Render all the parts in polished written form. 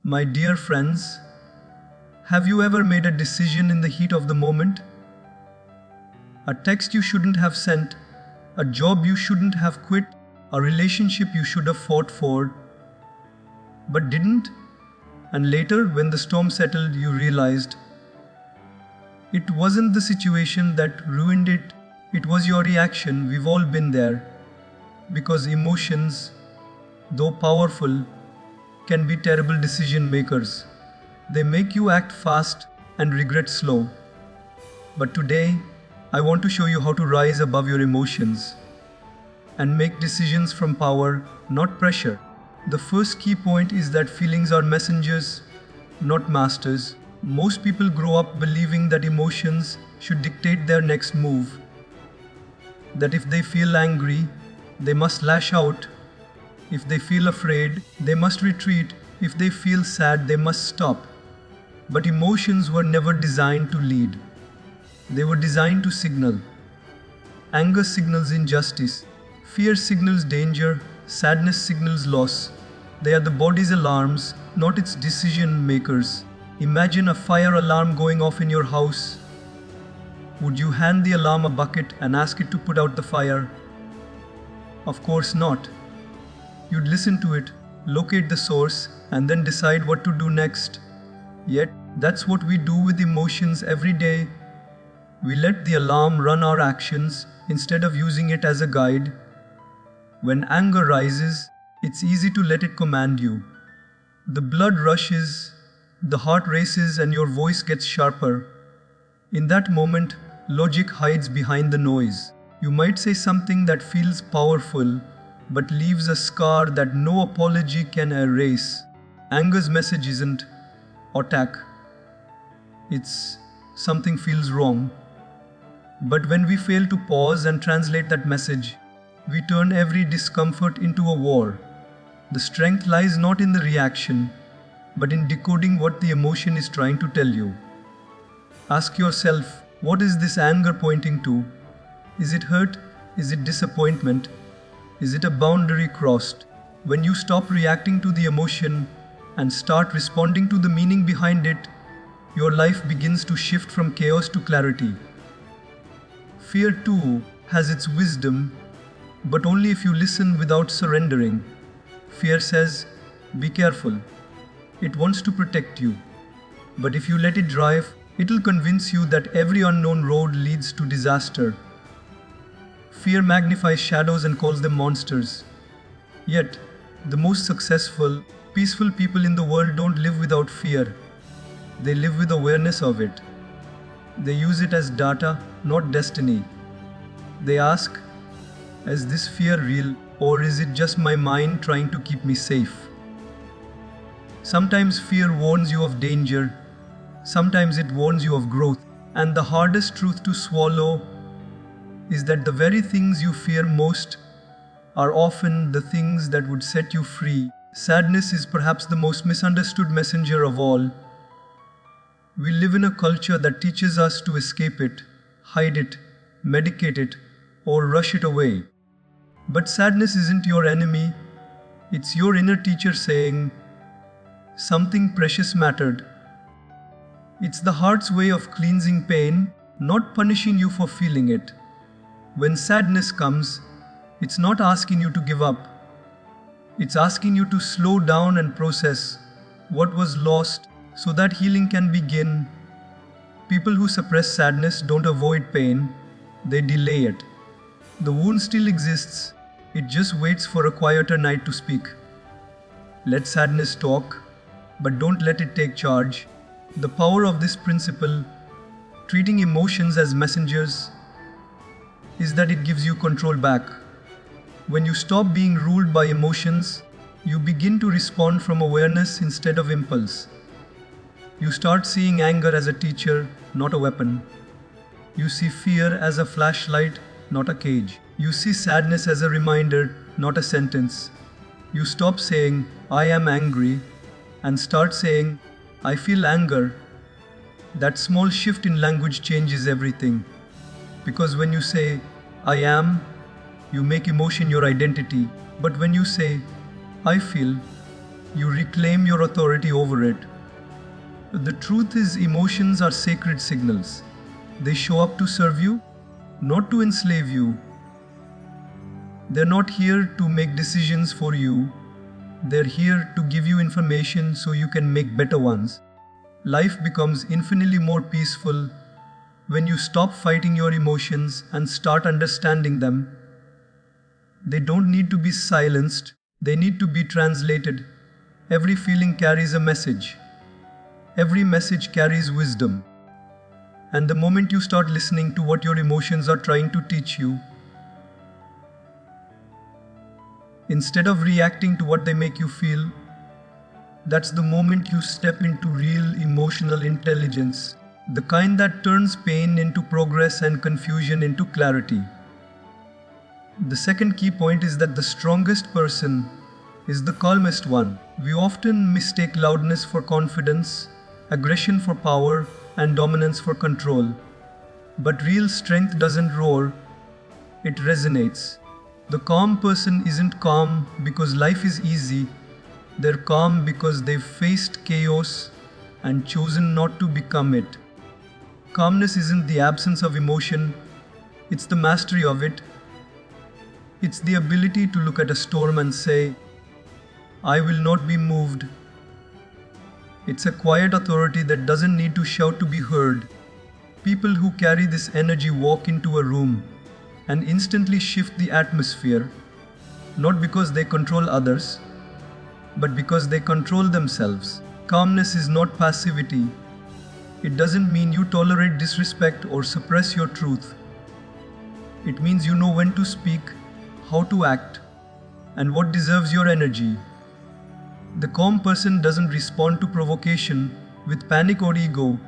My dear friends, have you ever made a decision in the heat of the moment? A text you shouldn't have sent, a job you shouldn't have quit, a relationship you should have fought for, but didn't? And later, when the storm settled, you realized it wasn't the situation that ruined it, it was your reaction. We've all been there. Because emotions, though powerful, can be terrible decision makers. They make you act fast and regret slow. But today, I want to show you how to rise above your emotions and make decisions from power, not pressure. The first key point is that feelings are messengers, not masters. Most people grow up believing that emotions should dictate their next move. That if they feel angry, they must lash out. If they feel afraid, they must retreat. If they feel sad, they must stop. But emotions were never designed to lead. They were designed to signal. Anger signals injustice. Fear signals danger. Sadness signals loss. They are the body's alarms, not its decision makers. Imagine a fire alarm going off in your house. Would you hand the alarm a bucket and ask it to put out the fire? Of course not. You'd listen to it, locate the source, and then decide what to do next. Yet, that's what we do with emotions every day. We let the alarm run our actions instead of using it as a guide. When anger rises, it's easy to let it command you. The blood rushes, the heart races, and your voice gets sharper. In that moment, logic hides behind the noise. You might say something that feels powerful, but leaves a scar that no apology can erase. Anger's message isn't attack. It's something feels wrong. But when we fail to pause and translate that message, we turn every discomfort into a war. The strength lies not in the reaction, but in decoding what the emotion is trying to tell you. Ask yourself, what is this anger pointing to? Is it hurt? Is it disappointment? Is it a boundary crossed? When you stop reacting to the emotion and start responding to the meaning behind it, your life begins to shift from chaos to clarity. Fear too has its wisdom, but only if you listen without surrendering. Fear says, be careful. It wants to protect you. But if you let it drive, it'll convince you that every unknown road leads to disaster. Fear magnifies shadows and calls them monsters. Yet, the most successful, peaceful people in the world don't live without fear. They live with awareness of it. They use it as data, not destiny. They ask, is this fear real, or is it just my mind trying to keep me safe? Sometimes fear warns you of danger. Sometimes it warns you of growth. And the hardest truth to swallow is that the very things you fear most are often the things that would set you free. Sadness is perhaps the most misunderstood messenger of all. We live in a culture that teaches us to escape it, hide it, medicate it, or rush it away. But sadness isn't your enemy. It's your inner teacher saying, something precious mattered. It's the heart's way of cleansing pain, not punishing you for feeling it. When sadness comes, it's not asking you to give up. It's asking you to slow down and process what was lost so that healing can begin. People who suppress sadness don't avoid pain, they delay it. The wound still exists, it just waits for a quieter night to speak. Let sadness talk, but don't let it take charge. The power of this principle, treating emotions as messengers, is that it gives you control back. When you stop being ruled by emotions, you begin to respond from awareness instead of impulse. You start seeing anger as a teacher, not a weapon. You see fear as a flashlight, not a cage. You see sadness as a reminder, not a sentence. You stop saying, I am angry, and start saying, I feel anger. That small shift in language changes everything. Because when you say, I am, you make emotion your identity. But when you say, I feel, You reclaim your authority over it. The truth is, emotions are sacred signals. They show up to serve you, not to enslave you. They're not here to make decisions for you. They're here to give you information so you can make better ones. Life becomes infinitely more peaceful when you stop fighting your emotions and start understanding them. They don't need to be silenced, they need to be translated. Every feeling carries a message. Every message carries wisdom. And the moment you start listening to what your emotions are trying to teach you, instead of reacting to what they make you feel, that's the moment you step into real emotional intelligence, the kind that turns pain into progress and confusion into clarity. The second key point is that the strongest person is the calmest one. We often mistake loudness for confidence, aggression for power, and dominance for control. But real strength doesn't roar, it resonates. The calm person isn't calm because life is easy. They're calm because they've faced chaos and chosen not to become it. Calmness isn't the absence of emotion, it's the mastery of it. It's the ability to look at a storm and say, I will not be moved. It's a quiet authority that doesn't need to shout to be heard. People who carry this energy walk into a room and instantly shift the atmosphere, not because they control others, but because they control themselves. Calmness is not passivity. It doesn't mean you tolerate disrespect or suppress your truth. It means you know when to speak, how to act, and what deserves your energy. The calm person doesn't respond to provocation with panic or ego.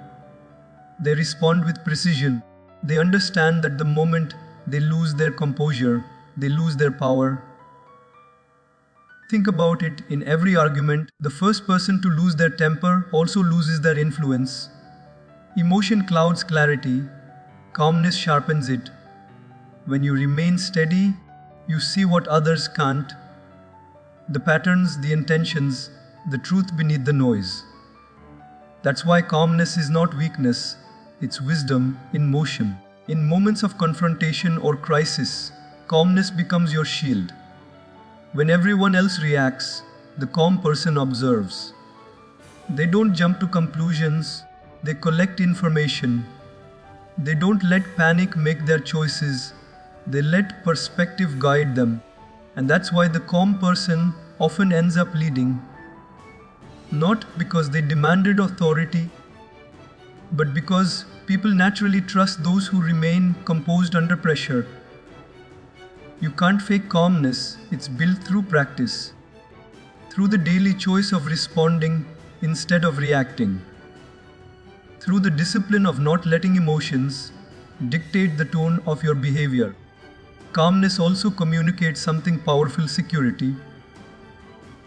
They respond with precision. They understand that the moment they lose their composure, they lose their power. Think about it, in every argument, the first person to lose their temper also loses their influence. Emotion clouds clarity, calmness sharpens it. When you remain steady, you see what others can't. The patterns, the intentions, the truth beneath the noise. That's why calmness is not weakness, it's wisdom in motion. In moments of confrontation or crisis, calmness becomes your shield. When everyone else reacts, the calm person observes. They don't jump to conclusions, they collect information. They don't let panic make their choices, they let perspective guide them. And that's why the calm person often ends up leading. Not because they demanded authority, but because people naturally trust those who remain composed under pressure. You can't fake calmness, it's built through practice. Through the daily choice of responding instead of reacting. Through the discipline of not letting emotions dictate the tone of your behavior. Calmness also communicates something powerful: security.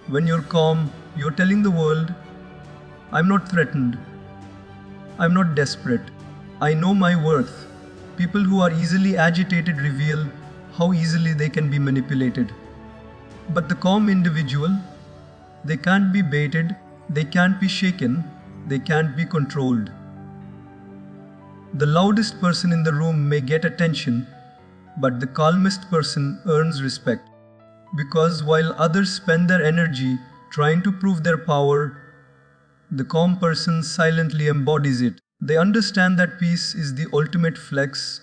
When you're calm, you're telling the world, I'm not threatened. I'm not desperate. I know my worth. People who are easily agitated reveal how easily they can be manipulated. But the calm individual, they can't be baited, they can't be shaken, they can't be controlled. The loudest person in the room may get attention, but the calmest person earns respect. Because while others spend their energy trying to prove their power, the calm person silently embodies it. They understand that peace is the ultimate flex,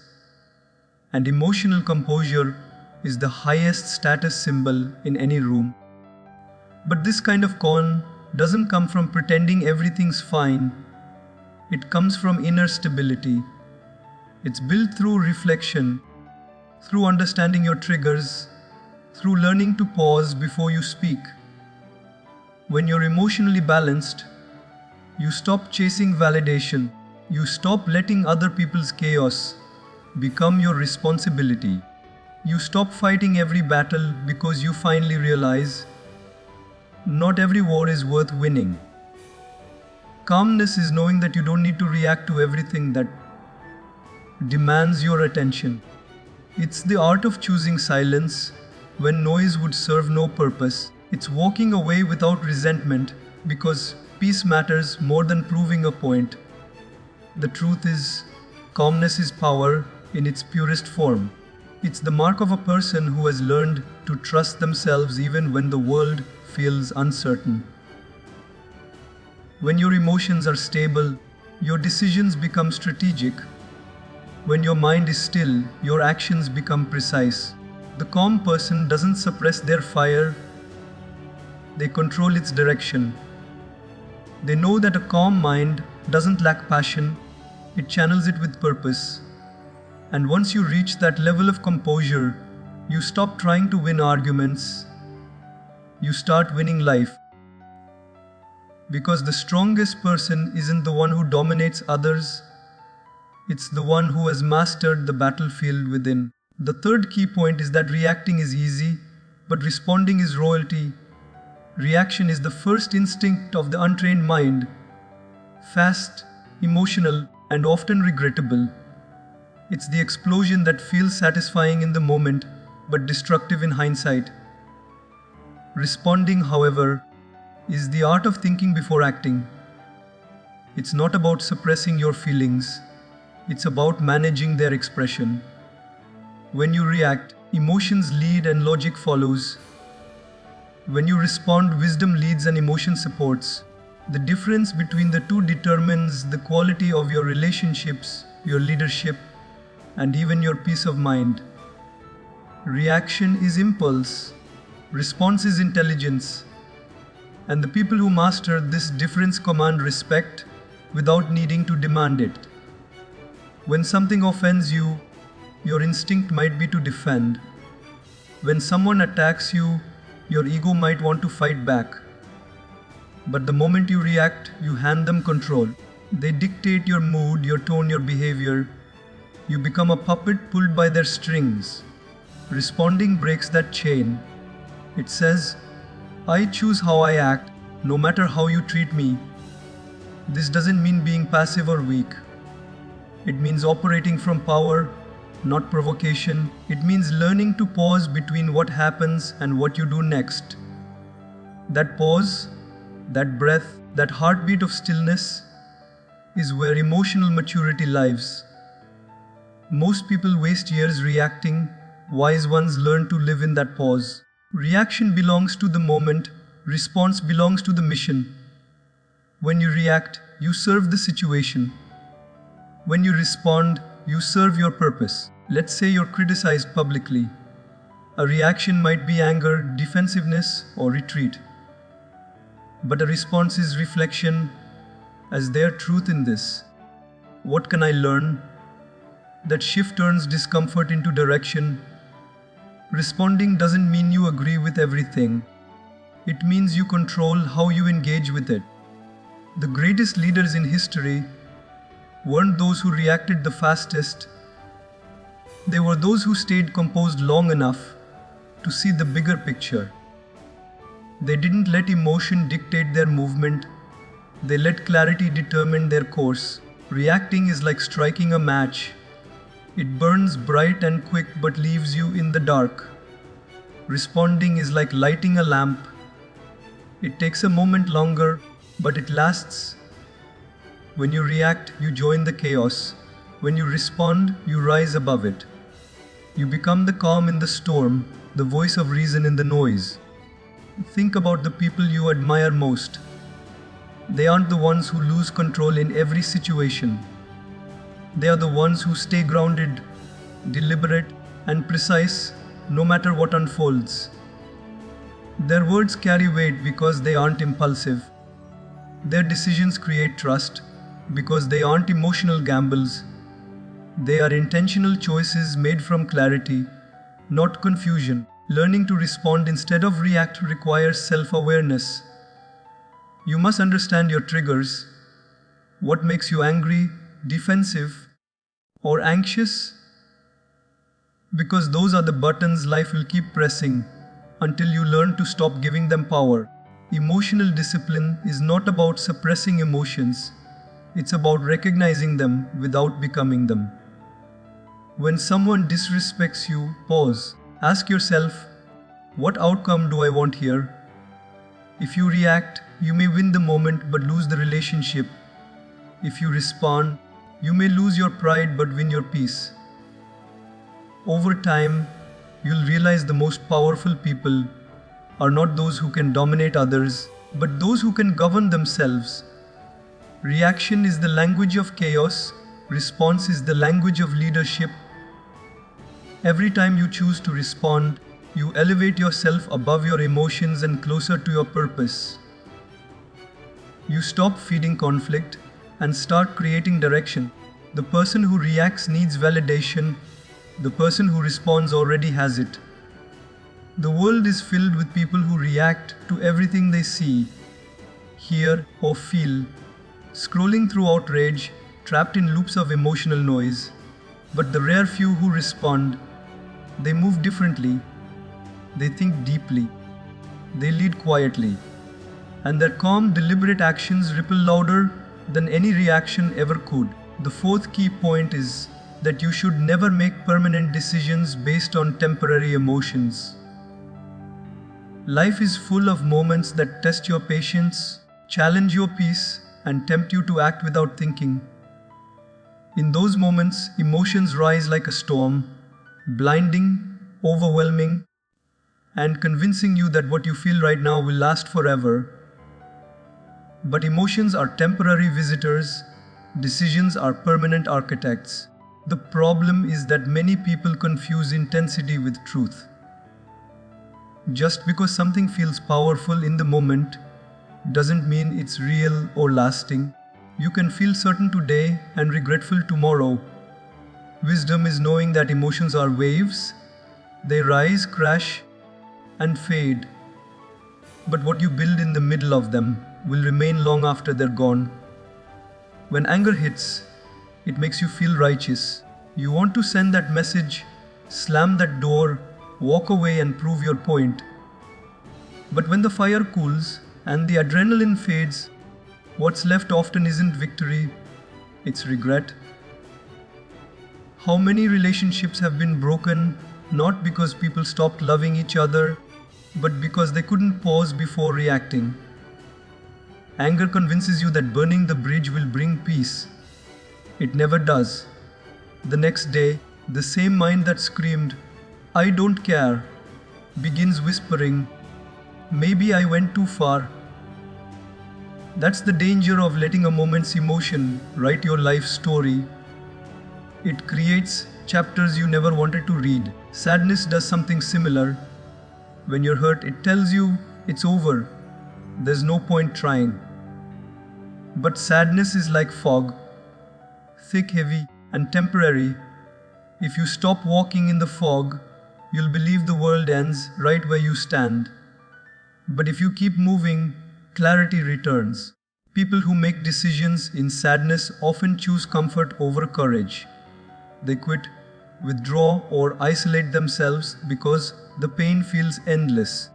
and emotional composure is the highest status symbol in any room. But this kind of calm doesn't come from pretending everything's fine. It comes from inner stability. It's built through reflection, through understanding your triggers, through learning to pause before you speak. When you're emotionally balanced, you stop chasing validation. You stop letting other people's chaos become your responsibility. You stop fighting every battle because you finally realize not every war is worth winning. Calmness is knowing that you don't need to react to everything that demands your attention. It's the art of choosing silence when noise would serve no purpose. It's walking away without resentment because peace matters more than proving a point. The truth is, calmness is power in its purest form. It's the mark of a person who has learned to trust themselves even when the world feels uncertain. When your emotions are stable, your decisions become strategic. When your mind is still, your actions become precise. The calm person doesn't suppress their fire, they control its direction. They know that a calm mind doesn't lack passion, it channels it with purpose. And once you reach that level of composure, you stop trying to win arguments, you start winning life. Because the strongest person isn't the one who dominates others, it's the one who has mastered the battlefield within. The third key point is that reacting is easy, but responding is royalty. Reaction is the first instinct of the untrained mind, fast, emotional, and often regrettable. It's the explosion that feels satisfying in the moment, but destructive in hindsight. Responding, however, is the art of thinking before acting. It's not about suppressing your feelings, it's about managing their expression. When you react, emotions lead and logic follows. When you respond, wisdom leads and emotion supports. The difference between the two determines the quality of your relationships, your leadership, and even your peace of mind. Reaction is impulse, response is intelligence, and the people who master this difference command respect without needing to demand it. When something offends you, your instinct might be to defend. When someone attacks you, your ego might want to fight back. But the moment you react, you hand them control. They dictate your mood, your tone, your behavior. You become a puppet pulled by their strings. Responding breaks that chain. It says, I choose how I act, no matter how you treat me. This doesn't mean being passive or weak. It means operating from power, not provocation. It means learning to pause between what happens and what you do next. That pause, that breath, that heartbeat of stillness is where emotional maturity lives. Most people waste years reacting. Wise ones learn to live in that pause. Reaction belongs to the moment, response belongs to the mission. When you react, you serve the situation. When you respond, you serve your purpose. Let's say you're criticized publicly. A reaction might be anger, defensiveness, or retreat. But a response is reflection. Is there truth in this? What can I learn? That shift turns discomfort into direction. Responding doesn't mean you agree with everything. It means you control how you engage with it. The greatest leaders in history weren't those who reacted the fastest. They were those who stayed composed long enough to see the bigger picture. They didn't let emotion dictate their movement. They let clarity determine their course. Reacting is like striking a match. It burns bright and quick but leaves you in the dark. Responding is like lighting a lamp. It takes a moment longer, but it lasts. When you react, you join the chaos. When you respond, you rise above it. You become the calm in the storm, the voice of reason in the noise. Think about the people you admire most. They aren't the ones who lose control in every situation. They are the ones who stay grounded, deliberate, and precise no matter what unfolds. Their words carry weight because they aren't impulsive. Their decisions create trust because they aren't emotional gambles. They are intentional choices made from clarity, not confusion. Learning to respond instead of react requires self-awareness. You must understand your triggers. What makes you angry, defensive, or anxious? Because those are the buttons life will keep pressing until you learn to stop giving them power. Emotional discipline is not about suppressing emotions. It's about recognizing them without becoming them. When someone disrespects you, pause. Ask yourself, what outcome do I want here? If you react, you may win the moment but lose the relationship. If you respond, you may lose your pride but win your peace. Over time, you'll realize the most powerful people are not those who can dominate others, but those who can govern themselves. Reaction is the language of chaos, response is the language of leadership. Every time you choose to respond, you elevate yourself above your emotions and closer to your purpose. You stop feeding conflict and start creating direction. The person who reacts needs validation. The person who responds already has it. The world is filled with people who react to everything they see, hear, or feel, scrolling through outrage, trapped in loops of emotional noise. But the rare few who respond, they move differently. They think deeply. They lead quietly. And their calm, deliberate actions ripple louder than any reaction ever could. The fourth key point is that you should never make permanent decisions based on temporary emotions. Life is full of moments that test your patience, challenge your peace, and tempt you to act without thinking. In those moments, emotions rise like a storm, blinding, overwhelming, and convincing you that what you feel right now will last forever. But emotions are temporary visitors, decisions are permanent architects. The problem is that many people confuse intensity with truth. Just because something feels powerful in the moment doesn't mean it's real or lasting. You can feel certain today and regretful tomorrow. Wisdom is knowing that emotions are waves. They rise, crash, and fade. But what you build in the middle of them will remain long after they're gone. When anger hits, it makes you feel righteous. You want to send that message, slam that door, walk away and prove your point. But when the fire cools and the adrenaline fades, what's left often isn't victory, it's regret. How many relationships have been broken not because people stopped loving each other, but because they couldn't pause before reacting? Anger convinces you that burning the bridge will bring peace. It never does. The next day, the same mind that screamed, "I don't care," begins whispering, "Maybe I went too far." That's the danger of letting a moment's emotion write your life story. It creates chapters you never wanted to read. Sadness does something similar. When you're hurt, it tells you it's over. There's no point trying. But sadness is like fog, thick, heavy, and temporary. If you stop walking in the fog, you'll believe the world ends right where you stand. But if you keep moving, clarity returns. People who make decisions in sadness often choose comfort over courage. They quit, withdraw, or isolate themselves because the pain feels endless.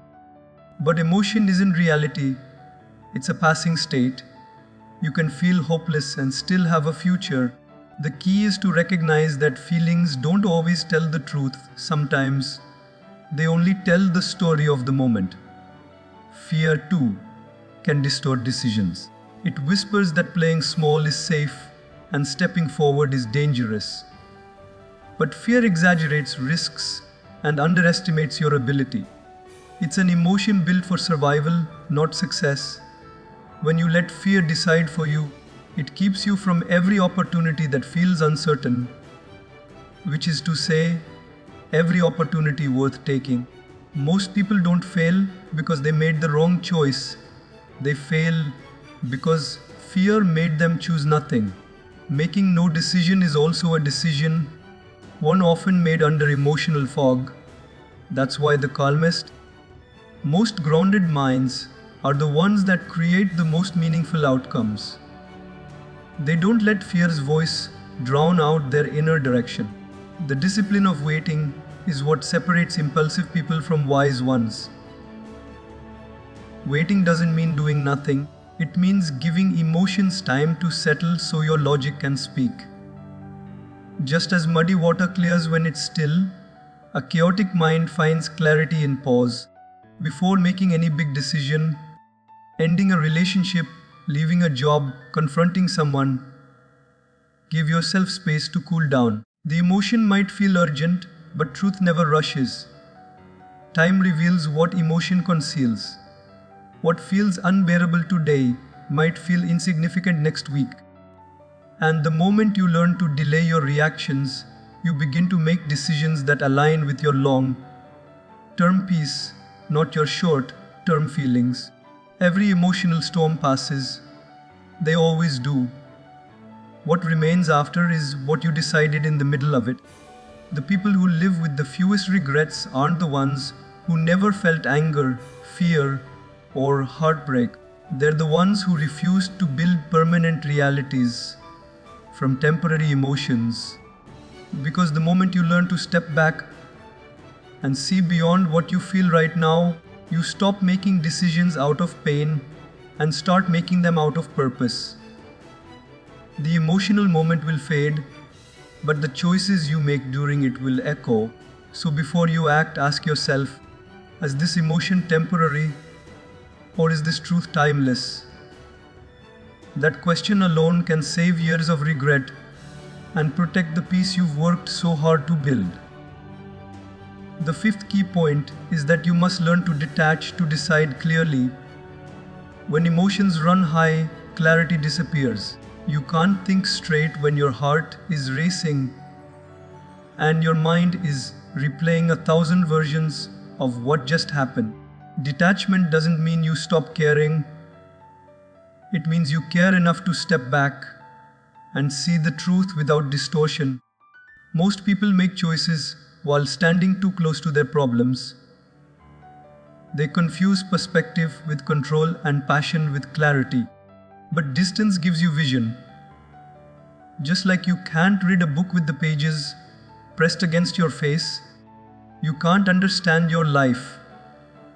But emotion isn't reality, it's a passing state. You can feel hopeless and still have a future. The key is to recognize that feelings don't always tell the truth. Sometimes they only tell the story of the moment. Fear, too, can distort decisions. It whispers that playing small is safe and stepping forward is dangerous. But fear exaggerates risks and underestimates your ability. It's an emotion built for survival, not success. When you let fear decide for you, it keeps you from every opportunity that feels uncertain, which is to say, every opportunity worth taking. Most people don't fail because they made the wrong choice. They fail because fear made them choose nothing. Making no decision is also a decision, one often made under emotional fog. That's why the calmest, most grounded minds are the ones that create the most meaningful outcomes. They don't let fear's voice drown out their inner direction. The discipline of waiting is what separates impulsive people from wise ones. Waiting doesn't mean doing nothing. It means giving emotions time to settle so your logic can speak. Just as muddy water clears when it's still, a chaotic mind finds clarity in pause. Before making any big decision, Ending a relationship, leaving a job, confronting someone. Give yourself space to cool down. The emotion might feel urgent, but truth never rushes. Time reveals what emotion conceals. What feels unbearable today might feel insignificant next week. And the moment you learn to delay your reactions, you begin to make decisions that align with your long-term peace, not your short-term feelings. Every emotional storm passes. They always do. What remains after is what you decided in the middle of it. The people who live with the fewest regrets aren't the ones who never felt anger, fear, or heartbreak. They're the ones who refused to build permanent realities from temporary emotions. Because the moment you learn to step back and see beyond what you feel right now, you stop making decisions out of pain and start making them out of purpose. The emotional moment will fade, but the choices you make during it will echo. So before you act, ask yourself, is this emotion temporary or is this truth timeless? That question alone can save years of regret and protect the peace you've worked so hard to build. The fifth key point is that you must learn to detach, to decide clearly. When emotions run high, clarity disappears. You can't think straight when your heart is racing and your mind is replaying 1,000 versions of what just happened. Detachment doesn't mean you stop caring. It means you care enough to step back and see the truth without distortion. Most people make choices while standing too close to their problems. They confuse perspective with control and passion with clarity. But distance gives you vision. Just like you can't read a book with the pages pressed against your face, you can't understand your life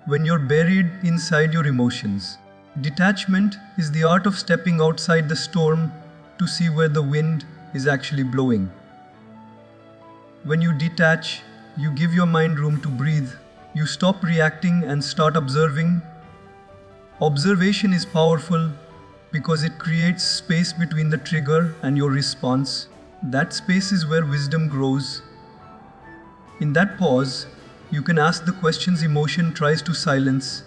when you're buried inside your emotions. Detachment is the art of stepping outside the storm to see where the wind is actually blowing. When you detach, you give your mind room to breathe. You stop reacting and start observing. Observation is powerful because it creates space between the trigger and your response. That space is where wisdom grows. In that pause, you can ask the questions emotion tries to silence.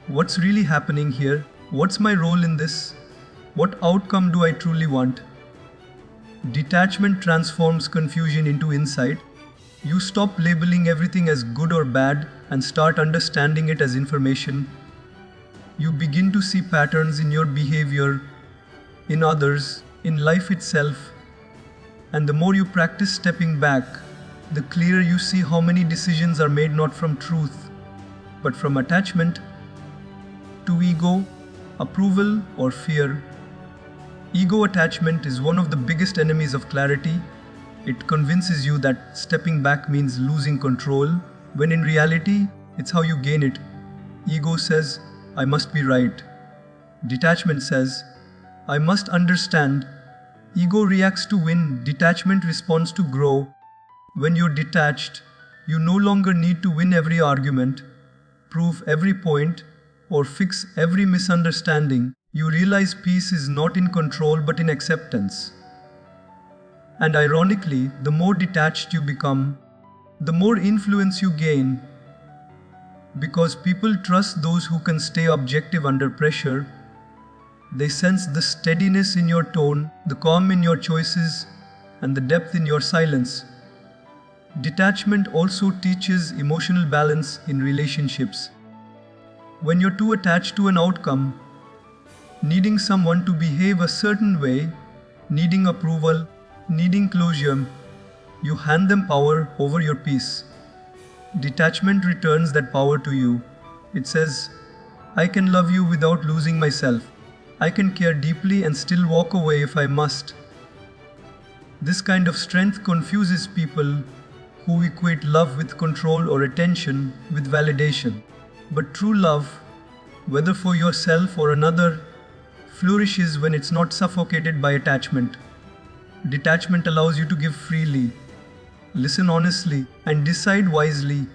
What's really happening here? What's my role in this? What outcome do I truly want? Detachment transforms confusion into insight. You stop labeling everything as good or bad and start understanding it as information. You begin to see patterns in your behavior, in others, in life itself. And the more you practice stepping back, the clearer you see how many decisions are made not from truth, but from attachment to ego, approval, or fear. Ego attachment is one of the biggest enemies of clarity. It convinces you that stepping back means losing control, when in reality, it's how you gain it. Ego says, I must be right. Detachment says, I must understand. Ego reacts to win, detachment responds to grow. When you're detached, you no longer need to win every argument, prove every point, or fix every misunderstanding. You realize peace is not in control but in acceptance. And ironically, the more detached you become, the more influence you gain. Because people trust those who can stay objective under pressure. They sense the steadiness in your tone, the calm in your choices, and the depth in your silence. Detachment also teaches emotional balance in relationships. When you're too attached to an outcome, needing someone to behave a certain way, needing approval, needing closure, you hand them power over your peace. Detachment returns that power to you. It says, I can love you without losing myself. I can care deeply and still walk away if I must. This kind of strength confuses people who equate love with control or attention with validation. But true love, whether for yourself or another, flourishes when it's not suffocated by attachment. Detachment allows you to give freely, listen honestly, and decide wisely,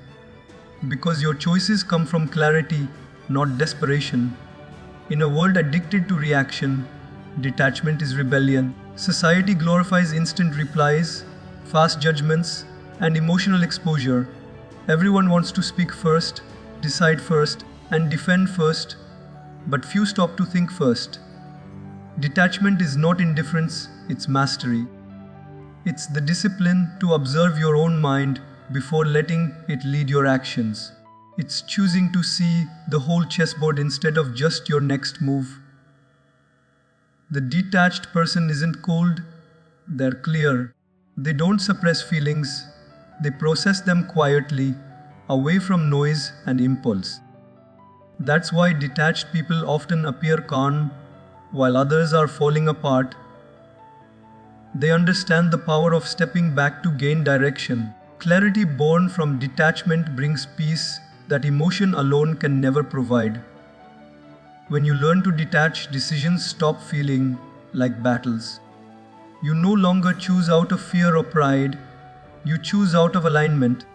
because your choices come from clarity, not desperation. In a world addicted to reaction, detachment is rebellion. Society glorifies instant replies, fast judgments, and emotional exposure. Everyone wants to speak first, decide first, and defend first, but few stop to think first. Detachment is not indifference, it's mastery. It's the discipline to observe your own mind before letting it lead your actions. It's choosing to see the whole chessboard instead of just your next move. The detached person isn't cold, they're clear. They don't suppress feelings, they process them quietly, away from noise and impulse. That's why detached people often appear calm, while others are falling apart. They understand the power of stepping back to gain direction. Clarity born from detachment brings peace that emotion alone can never provide. When you learn to detach, decisions stop feeling like battles. You no longer choose out of fear or pride, you choose out of alignment.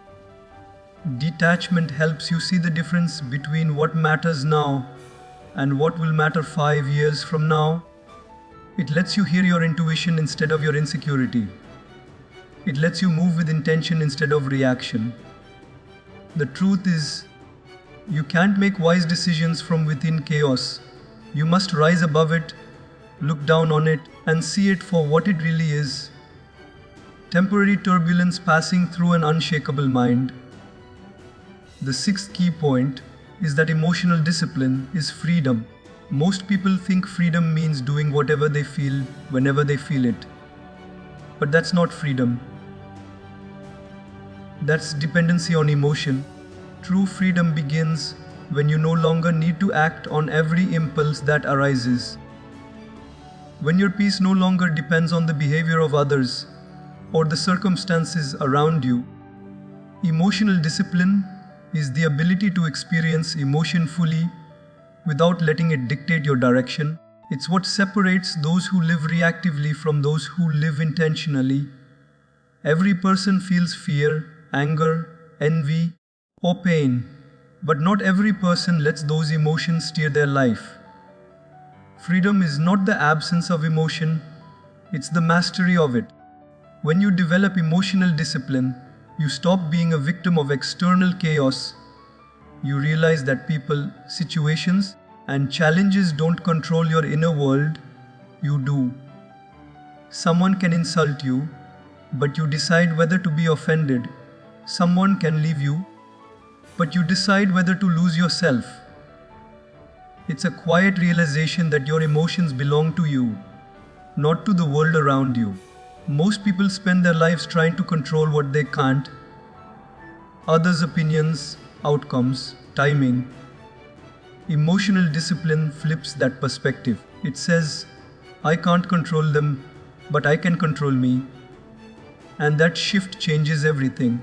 Detachment helps you see the difference between what matters now and what will matter 5 years from now. It lets you hear your intuition instead of your insecurity. It lets you move with intention instead of reaction. The truth is, you can't make wise decisions from within chaos. You must rise above it, look down on it, and see it for what it really is. Temporary turbulence passing through an unshakable mind. The sixth key point is that emotional discipline is freedom. Most people think freedom means doing whatever they feel whenever they feel it. But that's not freedom. That's dependency on emotion. True freedom begins when you no longer need to act on every impulse that arises. When your peace no longer depends on the behavior of others or the circumstances around you. Emotional discipline is the ability to experience emotion fully without letting it dictate your direction. It's what separates those who live reactively from those who live intentionally. Every person feels fear, anger, envy, or pain, but not every person lets those emotions steer their life. Freedom is not the absence of emotion, it's the mastery of it. When you develop emotional discipline, you stop being a victim of external chaos. You realize that people, situations, and challenges don't control your inner world, you do. Someone can insult you, but you decide whether to be offended. Someone can leave you, but you decide whether to lose yourself. It's a quiet realization that your emotions belong to you, not to the world around you. Most people spend their lives trying to control what they can't. Others' opinions, outcomes, timing. Emotional discipline flips that perspective. It says, I can't control them, but I can control me. And that shift changes everything.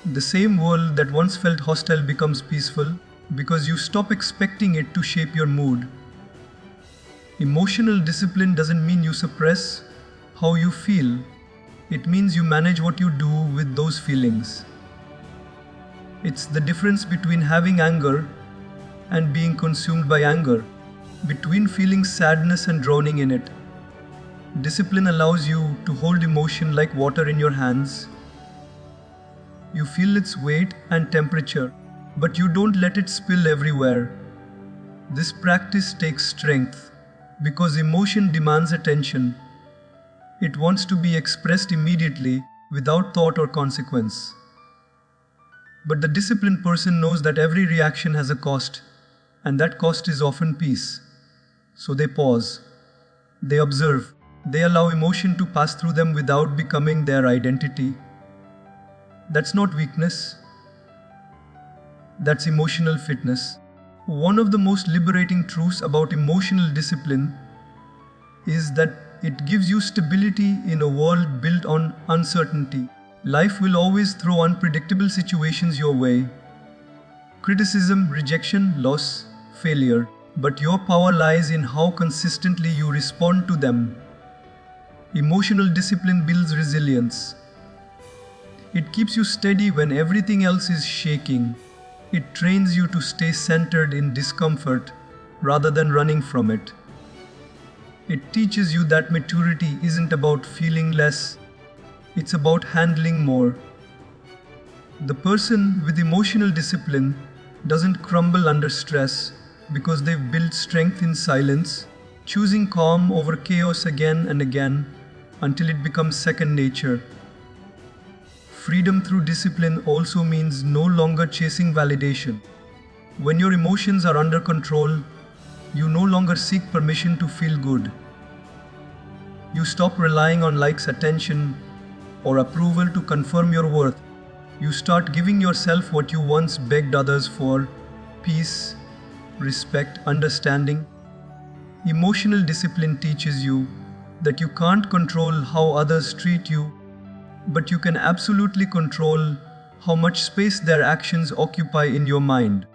The same world that once felt hostile becomes peaceful because you stop expecting it to shape your mood. Emotional discipline doesn't mean you suppress how you feel. It means you manage what you do with those feelings. It's the difference between having anger and being consumed by anger, between feeling sadness and drowning in it. Discipline allows you to hold emotion like water in your hands. You feel its weight and temperature, but you don't let it spill everywhere. This practice takes strength because emotion demands attention. It wants to be expressed immediately without thought or consequence. But the disciplined person knows that every reaction has a cost, and that cost is often peace. So they pause, they observe, they allow emotion to pass through them without becoming their identity. That's not weakness, that's emotional fitness. One of the most liberating truths about emotional discipline is that it gives you stability in a world built on uncertainty. Life will always throw unpredictable situations your way. Criticism, rejection, loss, failure. But your power lies in how consistently you respond to them. Emotional discipline builds resilience. It keeps you steady when everything else is shaking. It trains you to stay centered in discomfort rather than running from it. It teaches you that maturity isn't about feeling less, it's about handling more. The person with emotional discipline doesn't crumble under stress because they've built strength in silence, choosing calm over chaos again and again until it becomes second nature. Freedom through discipline also means no longer chasing validation. When your emotions are under control, you no longer seek permission to feel good. You stop relying on likes, attention, or approval to confirm your worth. You start giving yourself what you once begged others for: peace, respect, understanding. Emotional discipline teaches you that you can't control how others treat you, but you can absolutely control how much space their actions occupy in your mind.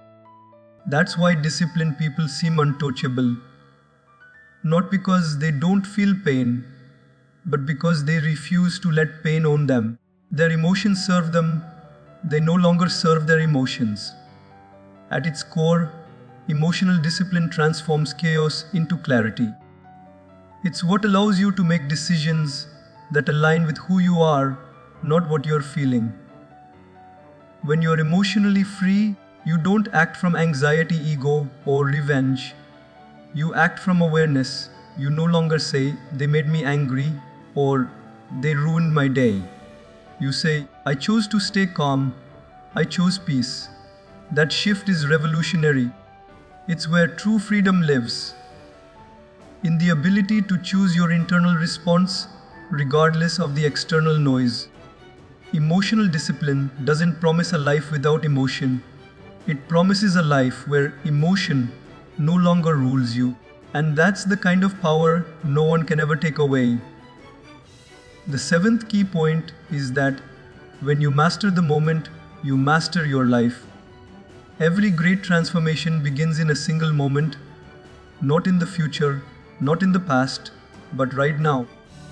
That's why disciplined people seem untouchable. Not because they don't feel pain, but because they refuse to let pain own them. Their emotions serve them, they no longer serve their emotions. At its core, emotional discipline transforms chaos into clarity. It's what allows you to make decisions that align with who you are, not what you're feeling. When you're emotionally free, you don't act from anxiety, ego, or revenge. You act from awareness. You no longer say, "They made me angry," or "They ruined my day." You say, "I chose to stay calm. I chose peace." That shift is revolutionary. It's where true freedom lives. In the ability to choose your internal response, regardless of the external noise. Emotional discipline doesn't promise a life without emotion. It promises a life where emotion no longer rules you. And that's the kind of power no one can ever take away. The seventh key point is that when you master the moment, you master your life. Every great transformation begins in a single moment, not in the future, not in the past, but right now.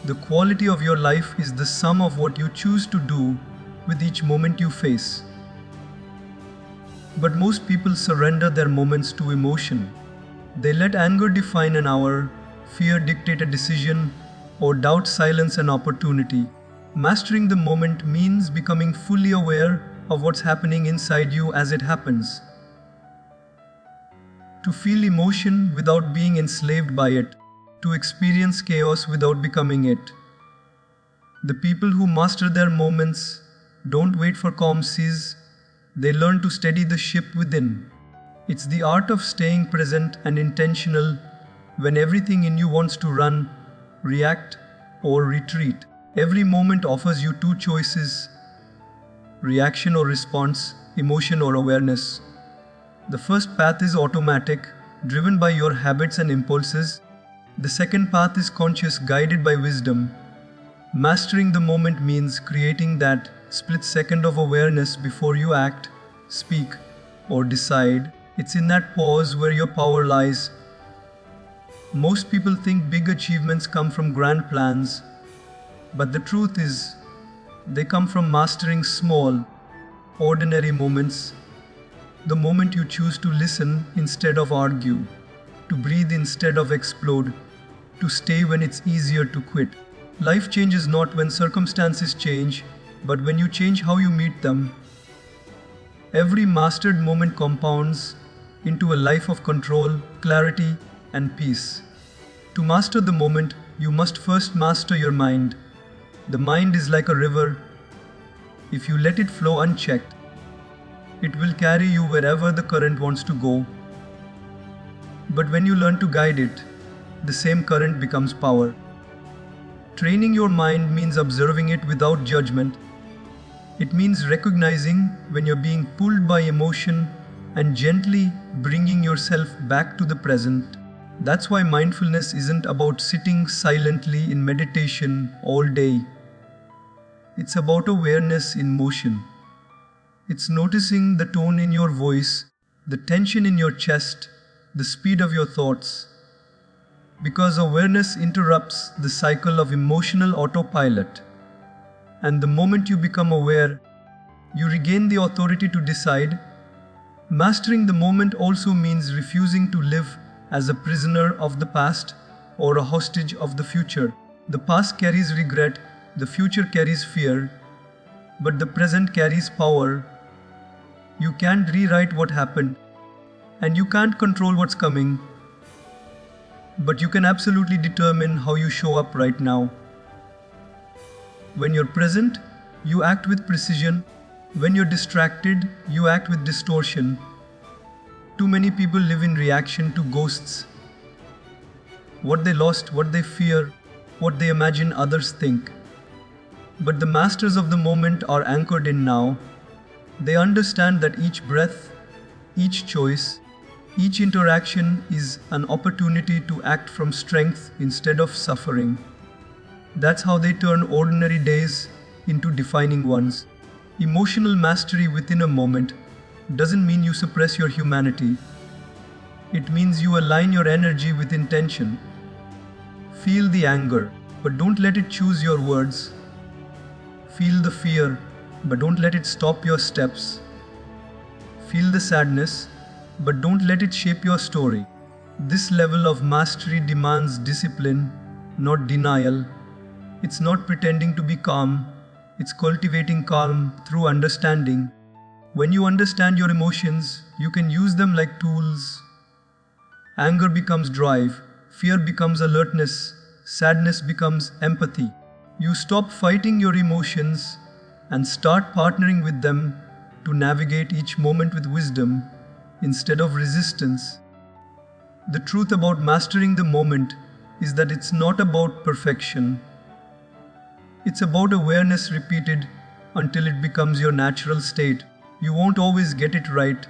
The quality of your life is the sum of what you choose to do with each moment you face. But most people surrender their moments to emotion. They let anger define an hour, fear dictate a decision, or doubt silence an opportunity. Mastering the moment means becoming fully aware of what's happening inside you as it happens. To feel emotion without being enslaved by it. To experience chaos without becoming it. The people who master their moments don't wait for calm seas, they learn to steady the ship within. It's the art of staying present and intentional when everything in you wants to run, react, or retreat. Every moment offers you two choices: reaction or response, emotion or awareness. The first path is automatic, driven by your habits and impulses. The second path is conscious, guided by wisdom. Mastering the moment means creating that split second of awareness before you act, speak, or decide. It's in that pause where your power lies. Most people think big achievements come from grand plans, but the truth is, they come from mastering small, ordinary moments. The moment you choose to listen instead of argue, to breathe instead of explode, to stay when it's easier to quit. Life changes not when circumstances change, but when you change how you meet them. Every mastered moment compounds into a life of control, clarity, and peace. To master the moment, you must first master your mind. The mind is like a river. If you let it flow unchecked, it will carry you wherever the current wants to go. But when you learn to guide it, the same current becomes power. Training your mind means observing it without judgment. It means recognizing when you're being pulled by emotion and gently bringing yourself back to the present. That's why mindfulness isn't about sitting silently in meditation all day. It's about awareness in motion. It's noticing the tone in your voice, the tension in your chest, the speed of your thoughts. Because awareness interrupts the cycle of emotional autopilot. And the moment you become aware, you regain the authority to decide. Mastering the moment also means refusing to live as a prisoner of the past or a hostage of the future. The past carries regret, the future carries fear, but the present carries power. You can't rewrite what happened, and you can't control what's coming, but you can absolutely determine how you show up right now. When you're present, you act with precision. When you're distracted, you act with distortion. Too many people live in reaction to ghosts. What they lost, what they fear, what they imagine others think. But the masters of the moment are anchored in now. They understand that each breath, each choice, each interaction is an opportunity to act from strength instead of suffering. That's how they turn ordinary days into defining ones. Emotional mastery within a moment doesn't mean you suppress your humanity. It means you align your energy with intention. Feel the anger, but don't let it choose your words. Feel the fear, but don't let it stop your steps. Feel the sadness, but don't let it shape your story. This level of mastery demands discipline, not denial. It's not pretending to be calm, it's cultivating calm through understanding. When you understand your emotions, you can use them like tools. Anger becomes drive, fear becomes alertness, sadness becomes empathy. You stop fighting your emotions and start partnering with them to navigate each moment with wisdom instead of resistance. The truth about mastering the moment is that it's not about perfection. It's about awareness repeated until it becomes your natural state. You won't always get it right.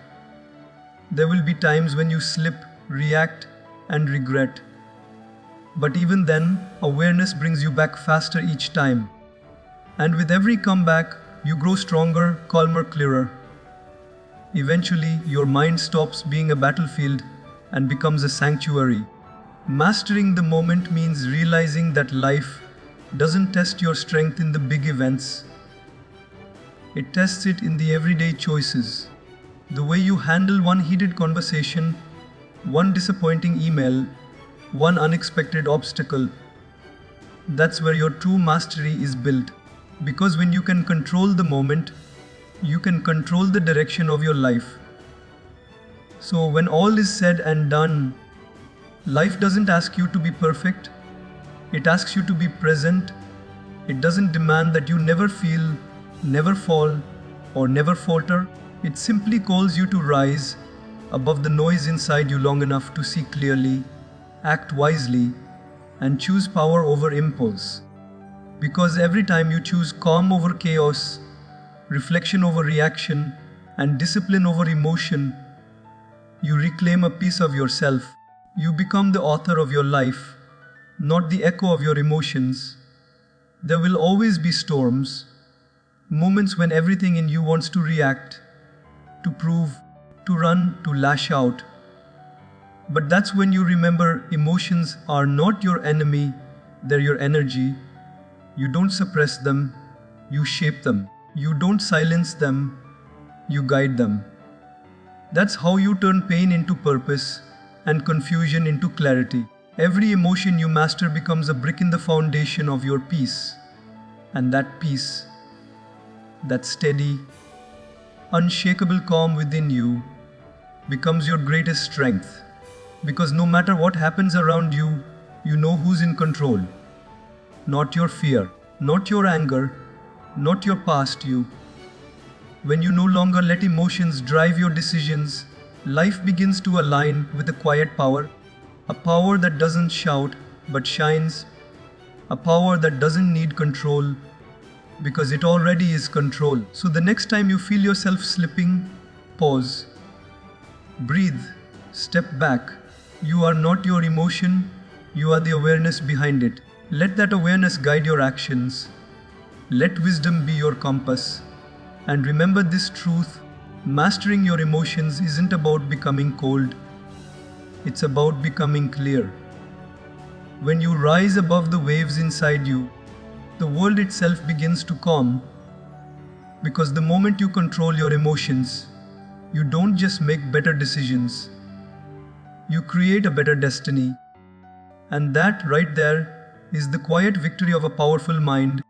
There will be times when you slip, react, and regret. But even then, awareness brings you back faster each time. And with every comeback, you grow stronger, calmer, clearer. Eventually, your mind stops being a battlefield and becomes a sanctuary. Mastering the moment means realizing that life doesn't test your strength in the big events. It tests it in the everyday choices. The way you handle one heated conversation, one disappointing email, one unexpected obstacle. That's where your true mastery is built. Because when you can control the moment, you can control the direction of your life. So when all is said and done, life doesn't ask you to be perfect. It asks you to be present. It doesn't demand that you never feel, never fall, or never falter. It simply calls you to rise above the noise inside you long enough to see clearly, act wisely, and choose power over impulse. Because every time you choose calm over chaos, reflection over reaction, and discipline over emotion, you reclaim a piece of yourself. You become the author of your life, not the echo of your emotions. There will always be storms, moments when everything in you wants to react, to prove, to run, to lash out. But that's when you remember emotions are not your enemy, they're your energy. You don't suppress them, you shape them. You don't silence them, you guide them. That's how you turn pain into purpose and confusion into clarity. Every emotion you master becomes a brick in the foundation of your peace. And that peace, that steady, unshakable calm within you, becomes your greatest strength. Because no matter what happens around you, you know who's in control. Not your fear, not your anger, not your past you. When you no longer let emotions drive your decisions, life begins to align with a quiet power. A power that doesn't shout but shines. A power that doesn't need control because it already is control. So the next time you feel yourself slipping, pause. Breathe. Step back. You are not your emotion. You are the awareness behind it. Let that awareness guide your actions. Let wisdom be your compass. And remember this truth: mastering your emotions isn't about becoming cold. It's about becoming clear. When you rise above the waves inside you, the world itself begins to calm. Because the moment you control your emotions, you don't just make better decisions. you create a better destiny. And that right there is the quiet victory of a powerful mind.